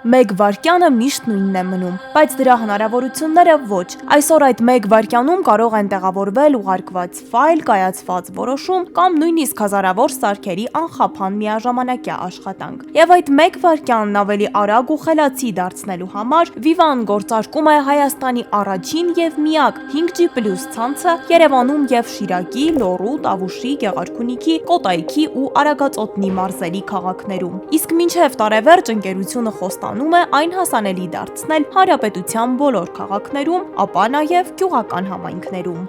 Մեկ վայրկյանը միշտ նույնն է մնում, բայց դրա հնարավորությունները ոչ։ Այսօր այդ մեկ վայրկյանում կարող են տեղավորվել ուղարկված ֆայլ, կայացված որոշում կամ նույնիսկ հազարավոր սարքերի անխափան միաժամանակյա աշխատանք։ Եվ այդ մեկ վայրկյանն ավելի արագ ու խելացի դարձնելու համար Viva-ն գործարկում է Հայաստանի առաջին եւ միակ 5G+ ցանցը Երևանում եւ Շիրակի, Լոռու, Տավուշի, Գեղարքունիքի, Կոտայքի ու Արագածոտնի մարզերի քաղաքներում։ Իսկ մինչեւ տարեվերջ ընկերությունը խոստանում է այն հասանելի դարձնել հանրապետության բոլոր քաղաքներում, ապա նաև գյուղական համայնքներում։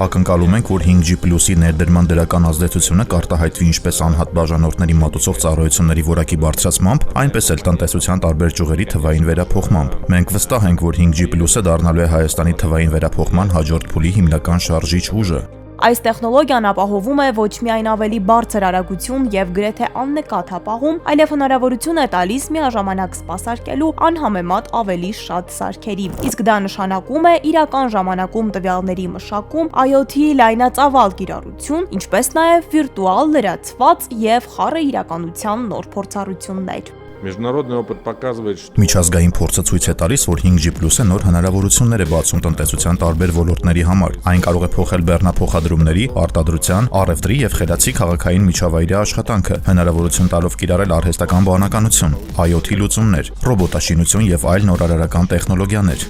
Ակնկալում ենք, որ 5G+-ի ներդրման դրական ազդեցությունը կարտահայտվի ինչպես անհատ բաժանորդների մատուցող ծառայությունների որակի բարձրացմամբ, այնպես էլ տնտեսության տարբեր ճյուղերի թվային վերափոխմամբ։ Մենք վստահ ենք, որ 5G+-ը դառնալու է Հայաստանի թվային վերափոխման հաջորդ փուլի հիմնական շարժիչ ուժը։ Այս տեխնոլոգիան ապահովում է ոչ միայն ավելի բարձր արագություն եւ գրեթե աննկատ հապաղում, այլև հնարավորություն է տալիս միաժամանակ սպասարկելու անհամեմատ ավելի շատ սարքերի։ Իսկ դա նշանակում է իրական ժամանակում տվյալների մշակում, IoT լայնածավալ կիրառություն, ինչպես նաեւ վիրտուալ լրացված եւ խառը իրականության նոր փորձառություններ։ Միջազգային փորձը ցույց է տալիս, որ 5G+-ը նոր հնարավորություններ է բացում տնտեսության տարբեր ոլորտների համար։ Այն կարող է փոխել բեռնափոխադրումների, արտադրության, առևտրի եւ խելացի քաղաքային միջավայրի աշխատանքը, հնարավորություն տալով կիրառել արհեստական բանականություն, IoT լուծումներ, ռոբոտաշինություն եւ այլ նորարարական տեխնոլոգիաներ։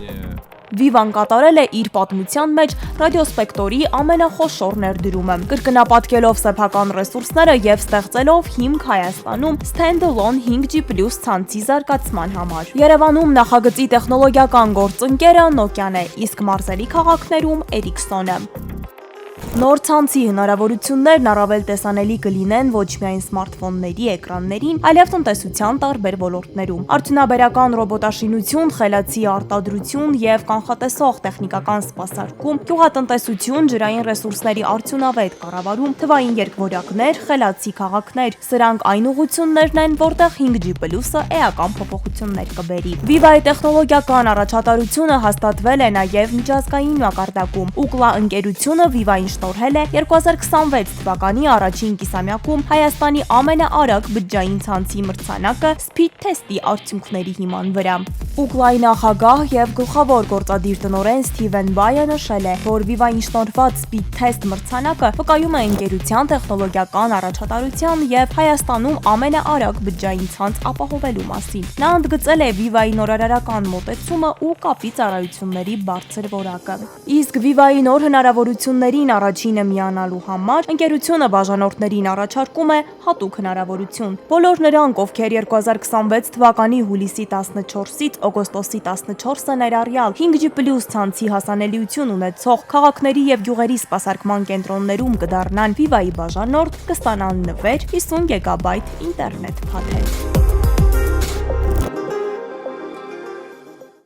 Viva-ն կատարել է իր պատմության մեջ ռադիոսպեկտրի ամենախոշոր ներդրումը, կրկնապատկելով սեփական ռեսուրսները եւ ստեղծելով հիմք Հայաստանում stand-alone 5G+ ցանցի զարգացման համար։ Երևանում նախագծի տեխնոլոգիական գործընկերը Nokia-ն է, իսկ մարզերի քաղաքներում Ericsson-ը։ Նոր ցանցի հնարավորություններն առավել տեսանելի կլինեն ոչ միայն սմարթֆոնների էկրաններին, այլև տնտեսության տարբեր ոլորտներում։ Արդյունաբերական ռոբոտաշինություն, խելացի արտադրություն եւ կանխատեսող տեխնիկական սպասարկում, գյուղատնտեսություն, ջրային ռեսուրսների արդյունավետ կառավարում, թվային երկվորյակներ, խելացի քաղաքներ։ Սրանք այն ուղղություններն են, որտեղ 5G+-ը էական փոփոխություններ կբերի։ Viva-ի տեխնոլոգիական առաջատարությունը հաստատվել է նաեւ միջազգային մակարդակում։ Ookla ընկերությունը Viva-ին շնորհել է 2026 թվականի առաջին կիսամյակում Հայաստանի ամենաարագ բջջային ցանցի մրցանակը Speed Test-ի արդյունքների հիման վրա։ Ookla-ի նախագահ եւ գլխավոր գործադիր տնօրեն Սթիվեն Բայը նշել է, որ Viva-ին շնորհված Speed Test մրցանակը վկայում է ընկերության տեխնոլոգիական առաջատարության եւ Հայաստանում ամենաարագ բջջային ցանց ապահովելու մասին։ Նա ընդգծել է Viva-ի նորարարական մոտեցումը ու կապի ծառայությունների բարձր որակը։ Իսկ Viva-ի նոր հնարավորություններին առաջինը միանալու համար ընկերությունը բաժանորդներին առաջարկում է հատուկ հնարավորություն։ Բոլոր նրանք, ովքեր 2026 թվականի հուլիսի 14-ից օգոստոսի 14-ը ներառյալ 5G+ ցանցի հասանելիություն ունեցող քաղաքների եւ գյուղերի սպասարկման կենտրոններում կդառնան Viva-ի բաժանորդ, կստանան նվեր 50 GB ինտերնետ փաթեթ։